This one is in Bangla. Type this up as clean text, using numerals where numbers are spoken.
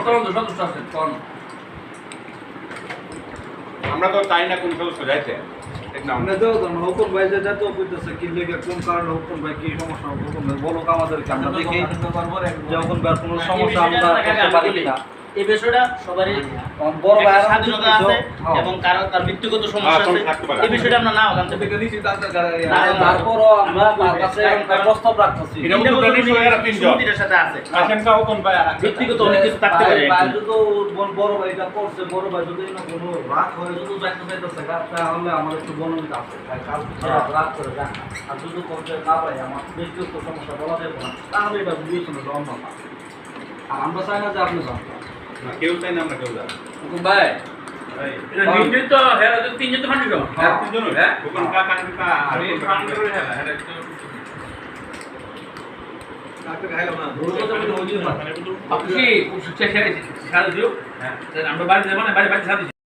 বর্তমান তো সদস্য আছে কোন আমরা তো চাই না কোন সদস্য যাইতে আমরা তো হুকুম ভাই যে যত কইতেছে কি লেগে কোন কারণে হুকুম ভাই কি সমস্যা হুকুম ভাই বলো আমাদেরকে আমরা দেখি যখন বের কোনো সমস্যা আমরা করতে পারি কিনা এই বিষয়টা সবারই বড় ভাই স্বাধীনতা আছে এবং কারণ তার ব্যক্তিগত সমস্যা আছে এই বিষয়টা আমরা নাও জানতে পারি তারপরও আমরা তার কাছে একটা প্রস্তাব রাখতেছি এটা তো সমিতির সাথে আছে আসেন কাউ কোন ভাই ব্যক্তিগত অনেক কিছু থাকতে পারে ভাই যদি বড় ভাইটা করছে বড় ভাই যদি না কোনো রাগ হয়ে যদি যাইতে চাইতেছে তাহলে আমার একটু বনমিত আছে ভাই কালকে রাগ করে যান আর যদি করতে না পাই আমার ব্যক্তিগত সমস্যা বলা যাবে না তাহলে এটা বিবেচনা গ্রহণ না আর আমরা চাই না যে আপনি জানতে কেউ চাই না আমরা কেউ যাই হুকুম ভাই এটা নির্দিষ্ট হেরা তো তিনজন তো ফান্ডিল হ্যাঁ তিনজন হ্যাঁ কোন কাকা কাকা আমি ফান্ড করে হেরা হেরা কাকে খাইলাম না বড় কথা বলে হইছে না আপনি সুচ্ছে ছেড়ে ছাড় দিও হ্যাঁ আমরা বাড়ি যাবেন বাড়ি সাথে